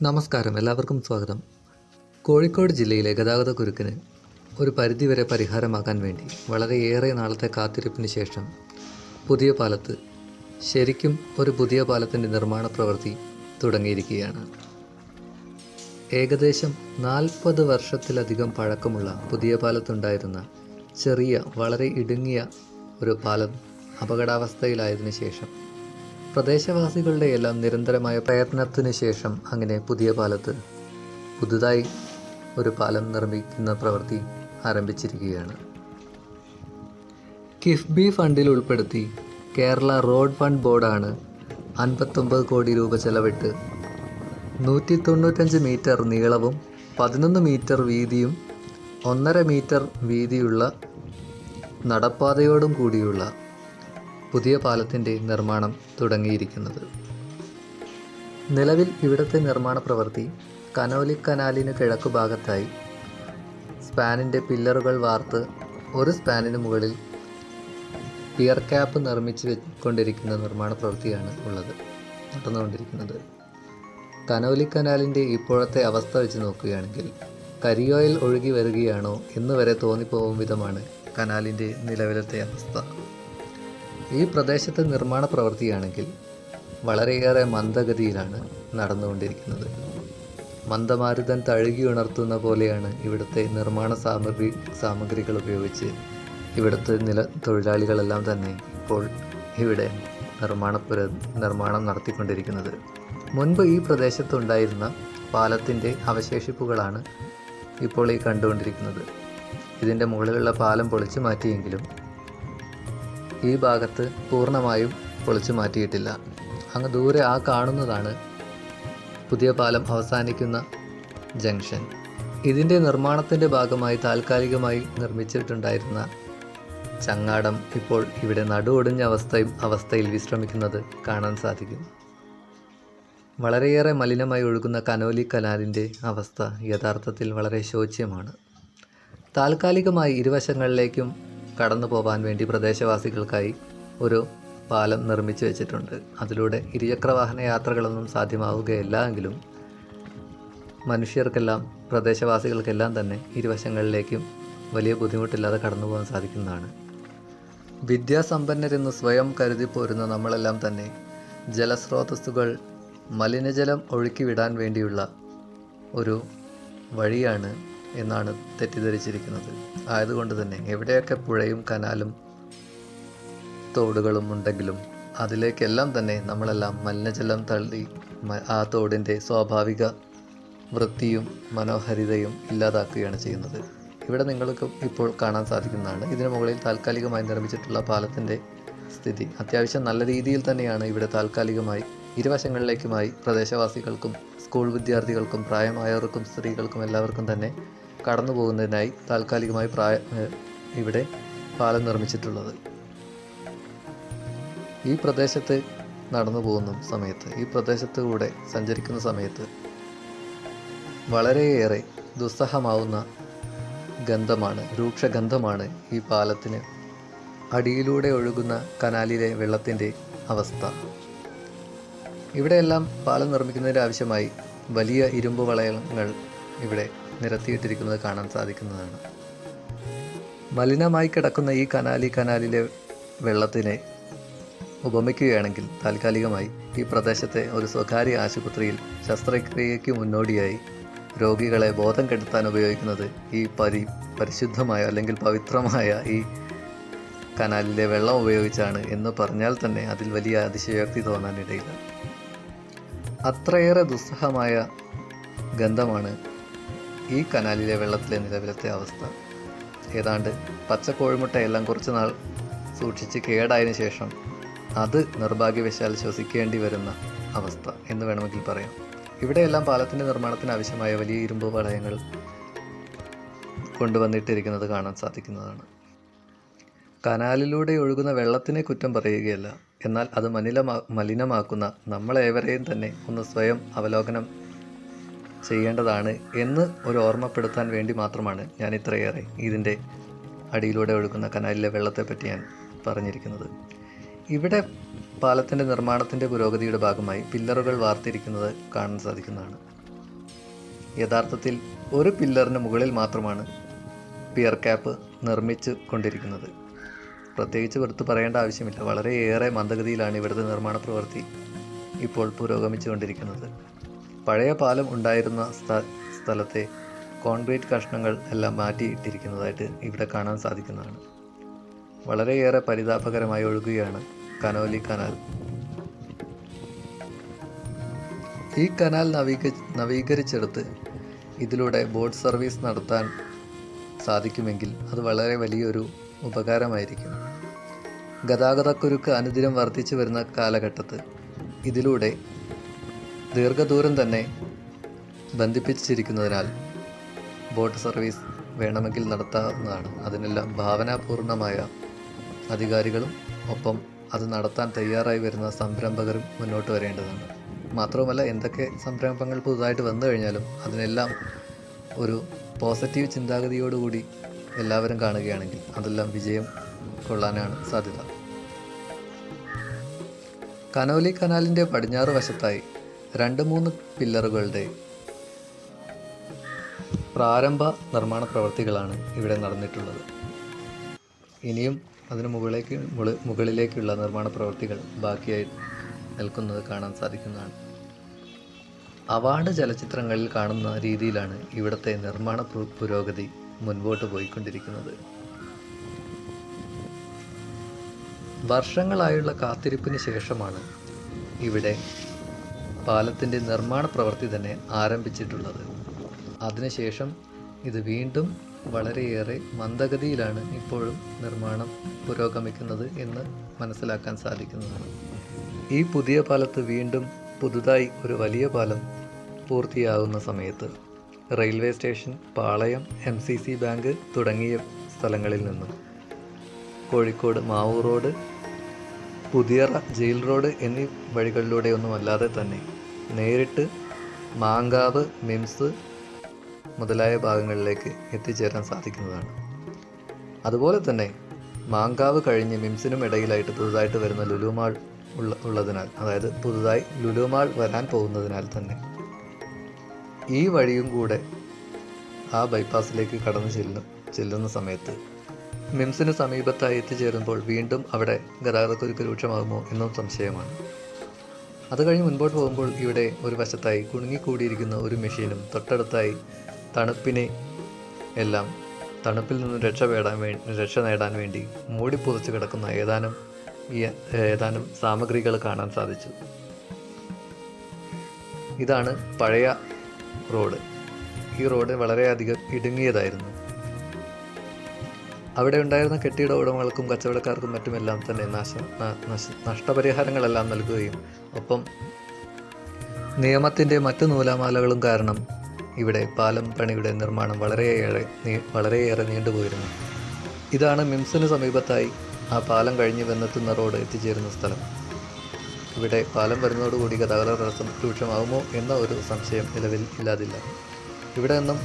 നമസ്കാരം, എല്ലാവർക്കും സ്വാഗതം. കോഴിക്കോട് ജില്ലയിലെ ഗതാഗതക്കുരുക്കിന് ഒരു പരിധിവരെ പരിഹാരമാക്കാൻ വേണ്ടി വളരെയേറെ നാളത്തെ കാത്തിരിപ്പിന് ശേഷം ഒരു പുതിയ പാലത്തിൻ്റെ നിർമ്മാണ പ്രവൃത്തി തുടങ്ങിയിരിക്കുകയാണ്. ഏകദേശം 40 വർഷത്തിലധികം പഴക്കമുള്ള പുതിയ പാലത്തുണ്ടായിരുന്ന ചെറിയ വളരെ ഇടുങ്ങിയ ഒരു പാലം അപകടാവസ്ഥയിലായതിനു ശേഷം പ്രദേശവാസികളുടെ എല്ലാം നിരന്തരമായ പ്രയത്നത്തിന് ശേഷം അങ്ങനെ പുതിയ പാലത്ത് പുതുതായി ഒരു പാലം നിർമ്മിക്കുന്ന പ്രവൃത്തി ആരംഭിച്ചിരിക്കുകയാണ്. കിഫ്ബി ഫണ്ടിൽ ഉൾപ്പെടുത്തി കേരള റോഡ് ഫണ്ട് ബോർഡാണ് 59 കോടി രൂപ ചെലവിട്ട് 195 മീറ്റർ നീളവും 11 മീറ്റർ വീതിയും 1.5 മീറ്റർ വീതിയുള്ള നടപ്പാതയോടും കൂടിയുള്ള പുതിയ പാലത്തിൻ്റെ നിർമ്മാണം തുടങ്ങിയിരിക്കുന്നത്. നിലവിൽ ഇവിടുത്തെ നിർമ്മാണ പ്രവൃത്തി കനോലി കനാലിന് കിഴക്കു ഭാഗത്തായി സ്പാനിൻ്റെ പില്ലറുകൾ വാർത്ത് ഒരു സ്പാനിന് മുകളിൽ പിയർ ക്യാപ്പ് നിർമ്മിച്ച് കൊണ്ടിരിക്കുന്ന നിർമ്മാണ പ്രവൃത്തിയാണ് നടന്നുകൊണ്ടിരിക്കുന്നത്. കനോലി കനാലിൻ്റെ ഇപ്പോഴത്തെ അവസ്ഥ വെച്ച് നോക്കുകയാണെങ്കിൽ കരിയോയിൽ ഒഴുകി വരികയാണോ എന്ന് വരെ തോന്നിപ്പോകും വിധമാണ് കനാലിൻ്റെ നിലവിലത്തെ അവസ്ഥ. ഈ പ്രദേശത്തെ നിർമ്മാണ പ്രവൃത്തിയാണെങ്കിൽ വളരെയേറെ മന്ദഗതിയിലാണ് നടന്നുകൊണ്ടിരിക്കുന്നത്. മന്ദമാരുതൻ തഴുകി ഉണർത്തുന്ന പോലെയാണ് ഇവിടുത്തെ നിർമ്മാണ സാമഗ്രികൾ ഉപയോഗിച്ച് ഇവിടുത്തെ തൊഴിലാളികളെല്ലാം തന്നെ ഇപ്പോൾ ഇവിടെ നിർമ്മാണം നടത്തിക്കൊണ്ടിരിക്കുന്നത്. മുൻപ് ഈ പ്രദേശത്തുണ്ടായിരുന്ന പാലത്തിൻ്റെ അവശേഷിപ്പുകളാണ് ഇപ്പോൾ ഈ കണ്ടുകൊണ്ടിരിക്കുന്നത്. ഇതിൻ്റെ മുകളിലുള്ള പാലം പൊളിച്ചു മാറ്റിയെങ്കിലും ഈ ഭാഗത്ത് പൂർണ്ണമായും പൊളിച്ചു മാറ്റിയിട്ടില്ല. അങ്ങ് ദൂരെ ആ കാണുന്നതാണ് പുതിയ പാലം അവസാനിക്കുന്ന ജംഗ്ഷൻ. ഇതിൻ്റെ നിർമ്മാണത്തിൻ്റെ ഭാഗമായി താൽക്കാലികമായി നിർമ്മിച്ചിട്ടുണ്ടായിരുന്ന ചങ്ങാടം ഇപ്പോൾ ഇവിടെ നടുവൊടിഞ്ഞ അവസ്ഥയിൽ വിശ്രമിക്കുന്നത് കാണാൻ സാധിക്കും. വളരെയേറെ മലിനമായി ഒഴുകുന്ന കനോലി കനാലിൻ്റെ അവസ്ഥ യഥാർത്ഥത്തിൽ വളരെ ശോച്യമാണ്. താൽക്കാലികമായി ഇരുവശങ്ങളിലേക്കും കടന്നു പോകാൻ വേണ്ടി പ്രദേശവാസികൾക്കായി ഒരു പാലം നിർമ്മിച്ചു വെച്ചിട്ടുണ്ട്. അതിലൂടെ ഇരുചക്രവാഹന യാത്രകളൊന്നും സാധ്യമാവുകയില്ല എങ്കിലും പ്രദേശവാസികൾക്കെല്ലാം തന്നെ ഇരുവശങ്ങളിലേക്കും വലിയ ബുദ്ധിമുട്ടില്ലാതെ കടന്നു പോകാൻ സാധിക്കുന്നതാണ്. വിദ്യാസമ്പന്നരെന്ന് സ്വയം കരുതി പോരുന്ന നമ്മളെല്ലാം തന്നെ ജലസ്രോതസ്സുകൾ മലിനജലം ഒഴുക്കിവിടാൻ വേണ്ടിയുള്ള ഒരു വഴിയാണ് എന്നാണ് തെറ്റിദ്ധരിച്ചിരിക്കുന്നത്. ആയതുകൊണ്ട് തന്നെ എവിടെയൊക്കെ പുഴയും കനാലും തോടുകളും ഉണ്ടെങ്കിലും അതിലേക്കെല്ലാം തന്നെ നമ്മളെല്ലാം മലിനജലം തള്ളി ആ തോടിൻ്റെ സ്വാഭാവിക വൃത്തിയും മനോഹാരിതയും ഇല്ലാതാക്കുകയാണ് ചെയ്യുന്നത്. ഇവിടെ നിങ്ങൾക്ക് ഇപ്പോൾ കാണാൻ സാധിക്കുന്നതാണ് ഇതിനു മുകളിൽ താൽക്കാലികമായി നിർമ്മിച്ചിട്ടുള്ള പാലത്തിൻ്റെ സ്ഥിതി. അത്യാവശ്യം നല്ല രീതിയിൽ തന്നെയാണ് ഇവിടെ താൽക്കാലികമായി ഇരുവശങ്ങളിലേക്കുമായി പ്രദേശവാസികൾക്കും സ്കൂൾ വിദ്യാർത്ഥികൾക്കും പ്രായമായവർക്കും സ്ത്രീകൾക്കും എല്ലാവർക്കും തന്നെ കടന്നു പോകുന്നതിനായി താൽക്കാലികമായി ഇവിടെ പാലം നിർമ്മിച്ചിട്ടുള്ളത്. ഈ പ്രദേശത്ത് നടന്നു പോകുന്ന സമയത്ത് ഈ പ്രദേശത്തുകൂടെ സഞ്ചരിക്കുന്ന സമയത്ത് വളരെയേറെ ദുസ്സഹമാവുന്ന രൂക്ഷഗന്ധമാണ് ഈ പാലത്തിന് അടിയിലൂടെ ഒഴുകുന്ന കനാലിലെ വെള്ളത്തിൻ്റെ അവസ്ഥ. ഇവിടെയെല്ലാം പാലം നിർമ്മിക്കുന്നതിന് ആവശ്യമായി വലിയ ഇരുമ്പ് വളയങ്ങൾ ഇവിടെ നിരത്തിയിട്ടിരിക്കുന്നത് കാണാൻ സാധിക്കുന്നതാണ്. മലിനമായി കിടക്കുന്ന ഈ കനാലിലെ വെള്ളത്തിനെ ഉപമിക്കുകയാണെങ്കിൽ താൽക്കാലികമായി ഈ പ്രദേശത്തെ ഒരു സ്വകാര്യ ആശുപത്രിയിൽ ശസ്ത്രക്രിയയ്ക്ക് മുന്നോടിയായി രോഗികളെ ബോധം കെടുത്താൻ ഉപയോഗിക്കുന്നത് ഈ പരിശുദ്ധമായ അല്ലെങ്കിൽ പവിത്രമായ ഈ കനാലിലെ വെള്ളം ഉപയോഗിച്ചാണ് എന്ന് പറഞ്ഞാൽ തന്നെ അതിൽ വലിയ അതിശയോക്തി തോന്നാനിടയില്ല. അത്രയേറെ ദുസ്സഹമായ ഗന്ധമാണ് ഈ കനാലിലെ വെള്ളത്തിലെ നിലവിലത്തെ അവസ്ഥ. ഏതാണ്ട് പച്ചക്കോഴിമുട്ടയെല്ലാം കുറച്ച് നാൾ സൂക്ഷിച്ച് കേടായതിനു ശേഷം അത് നിർഭാഗ്യവശാൽ ശ്വസിക്കേണ്ടി വരുന്ന അവസ്ഥ എന്ന് വേണമെങ്കിൽ പറയാം. ഇവിടെയെല്ലാം പാലത്തിൻ്റെ നിർമ്മാണത്തിന് ആവശ്യമായ വലിയ ഇരുമ്പ് വളയങ്ങൾ കൊണ്ടുവന്നിട്ടിരിക്കുന്നത് കാണാൻ സാധിക്കുന്നതാണ്. കനാലിലൂടെ ഒഴുകുന്ന വെള്ളത്തിനെ കുറ്റം പറയുകയല്ല, എന്നാൽ അത് മലിനമാക്കുന്ന നമ്മളേവരെയും തന്നെ ഒന്ന് സ്വയം അവലോകനം ചെയ്യേണ്ടതാണ് എന്ന് ഒരു ഓർമ്മപ്പെടുത്താൻ വേണ്ടി മാത്രമാണ് ഞാൻ ഇത്രയേറെ ഇതിൻ്റെ അടിയിലൂടെ ഒഴുകുന്ന കനാലിലെ വെള്ളത്തെപ്പറ്റി ഞാൻ പറഞ്ഞിരിക്കുന്നത്. ഇവിടെ പാലത്തിൻ്റെ നിർമ്മാണത്തിൻ്റെ പുരോഗതിയുടെ ഭാഗമായി പില്ലറുകൾ വാർത്തിരിക്കുന്നത് കാണാൻ സാധിക്കുന്നതാണ്. യഥാർത്ഥത്തിൽ ഒരു പില്ലറിന് മുകളിൽ മാത്രമാണ് പിയർ ക്യാപ്പ് നിർമ്മിച്ചു കൊണ്ടിരിക്കുന്നത്. പ്രത്യേകിച്ച് എടുത്തു പറയേണ്ട ആവശ്യമില്ല. വളരെയേറെ മന്ദഗതിയിലാണ് ഇവിടുത്തെ നിർമ്മാണ പ്രവൃത്തി ഇപ്പോൾ പുരോഗമിച്ചുകൊണ്ടിരിക്കുന്നത്. പഴയ പാലം ഉണ്ടായിരുന്ന സ്ഥലത്തെ കോൺക്രീറ്റ് കഷ്ണങ്ങൾ എല്ലാം മാറ്റിയിട്ടിരിക്കുന്നതായിട്ട് ഇവിടെ കാണാൻ സാധിക്കുന്നതാണ്. വളരെയേറെ പരിതാപകരമായി ഒഴുകുകയാണ് കനോലി കനാൽ. ഈ കനാൽ നവീകരിച്ചെടുത്ത് ഇതിലൂടെ ബോട്ട് സർവീസ് നടത്താൻ സാധിക്കുമെങ്കിൽ അത് വളരെ വലിയൊരു ഉപകാരമായിരിക്കും. ഗതാഗതക്കുരുക്ക് അനുദിനം വർദ്ധിച്ചു വരുന്ന കാലഘട്ടത്ത് ഇതിലൂടെ ദീർഘദൂരം തന്നെ ബന്ധിപ്പിച്ചിരിക്കുന്നതിനാൽ ബോട്ട് സർവീസ് വേണമെങ്കിൽ നടത്താവുന്നതാണ്. അതിനെല്ലാം ഭാവനാപൂർണമായ അധികാരികളും ഒപ്പം അത് നടത്താൻ തയ്യാറായി വരുന്ന സംരംഭകരും മുന്നോട്ട് വരേണ്ടതാണ്. മാത്രവുമല്ല, എന്തൊക്കെ സംരംഭങ്ങൾ പുതുതായിട്ട് വന്നു കഴിഞ്ഞാലും അതിനെല്ലാം ഒരു പോസിറ്റീവ് ചിന്താഗതിയോടുകൂടി എല്ലാവരും കാണുകയാണെങ്കിൽ അതെല്ലാം വിജയം കൊള്ളാനാണ് സാധ്യത. കനോലി കനാലിൻ്റെ പടിഞ്ഞാറ് വശത്തായി 2-3 പില്ലറുകളുടെ പ്രാരംഭ നിർമ്മാണ പ്രവൃത്തികളാണ് ഇവിടെ നടന്നിട്ടുള്ളത്. ഇനിയും അതിന് മുകളിലേക്കുള്ള നിർമ്മാണ പ്രവൃത്തികൾ ബാക്കിയായി നിൽക്കുന്നത് കാണാൻ സാധിക്കുന്നതാണ്. അവാർഡ് ചലച്ചിത്രങ്ങളിൽ കാണുന്ന രീതിയിലാണ് ഇവിടുത്തെ നിർമ്മാണ പുരോഗതി മുൻപോട്ട് പോയിക്കൊണ്ടിരിക്കുന്നത്. വർഷങ്ങളായുള്ള കാത്തിരിപ്പിന് ശേഷമാണ് ഇവിടെ പാലത്തിൻ്റെ നിർമ്മാണ പ്രവൃത്തി തന്നെ ആരംഭിച്ചിട്ടുള്ളത്. അതിനുശേഷം ഇത് വീണ്ടും വളരെയേറെ മന്ദഗതിയിലാണ് ഇപ്പോഴും നിർമ്മാണം പുരോഗമിക്കുന്നത് എന്ന് മനസ്സിലാക്കാൻ സാധിക്കുന്നതാണ്. ഈ പുതിയ പാലത്ത് വീണ്ടും പുതുതായി ഒരു വലിയ പാലം പൂർത്തിയാകുന്ന സമയത്ത് റെയിൽവേ സ്റ്റേഷൻ, പാളയം, MCC ബാങ്ക് തുടങ്ങിയ സ്ഥലങ്ങളിൽ നിന്നും Kozhikode Mavoor road, Puthiyara jail road എന്നീ വഴികളിലൂടെയൊന്നും അല്ലാതെ തന്നെ നേരിട്ട് മാങ്കാവ്, മിംസ് മുതലായ ഭാഗങ്ങളിലേക്ക് എത്തിച്ചേരാൻ സാധിക്കുന്നതാണ്. അതുപോലെ തന്നെ മാങ്കാവ് കഴിഞ്ഞ് മിംസിനും ഇടയിലായിട്ട് പുതുതായിട്ട് വരുന്ന ലുലു മാൾ ഉള്ളതിനാൽ, അതായത് പുതുതായി ലുലു മാൾ വരാൻ പോകുന്നതിനാൽ തന്നെ ഈ വഴിയും കൂടെ ആ ബൈപ്പാസിലേക്ക് കടന്നു ചെല്ലുന്ന സമയത്ത് മിംസിന് സമീപത്തായി എത്തിച്ചേരുമ്പോൾ വീണ്ടും അവിടെ ഗതാഗതക്കുരുക്ക് രൂക്ഷമാകുമോ എന്നും സംശയമാണ്. അത് കഴിഞ്ഞ് മുൻപോട്ട് പോകുമ്പോൾ ഇവിടെ ഒരു വശത്തായി കുടുങ്ങിക്കൂടിയിരിക്കുന്ന ഒരു മെഷീനും തൊട്ടടുത്തായി തണുപ്പിൽ നിന്ന് രക്ഷ നേടാൻ വേണ്ടി മൂടിപ്പുതച്ച് കിടക്കുന്ന ഏതാനും സാമഗ്രികൾ കാണാൻ സാധിച്ചു. ഇതാണ് പഴയ റോഡ്. ഈ റോഡ് വളരെയധികം ഇടുങ്ങിയതായിരുന്നു. അവിടെ ഉണ്ടായിരുന്ന കെട്ടിട ഉടമകൾക്കും കച്ചവടക്കാർക്കും മറ്റുമെല്ലാം തന്നെ നഷ്ടപരിഹാരങ്ങളെല്ലാം നൽകുകയും ഒപ്പം നിയമത്തിൻ്റെ മറ്റു നൂലാമാലകളും കാരണം ഇവിടെ പാലം പണിയുടെ നിർമ്മാണം വളരെയേറെ നീണ്ടുപോയിരുന്നു. ഇതാണ് മിംസിന് സമീപത്തായി ആ പാലം കഴിഞ്ഞ് വന്നെത്തുന്ന റോഡ് എത്തിച്ചേരുന്ന സ്ഥലം. ഇവിടെ പാലം വരുന്നതോടുകൂടി ഗതാഗത തടസ്സം രൂക്ഷമാകുമോ എന്ന ഒരു സംശയം നിലവിൽ ഇല്ലാതില്ല. ഇവിടെ നിന്നും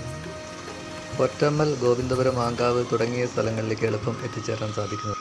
പൊറ്റമ്മൽ, ഗോവിന്ദപുരം, മാങ്കാവ് തുടങ്ങിയ സ്ഥലങ്ങളിലേക്ക് എളുപ്പം എത്തിച്ചേരാൻ സാധിക്കുന്നു.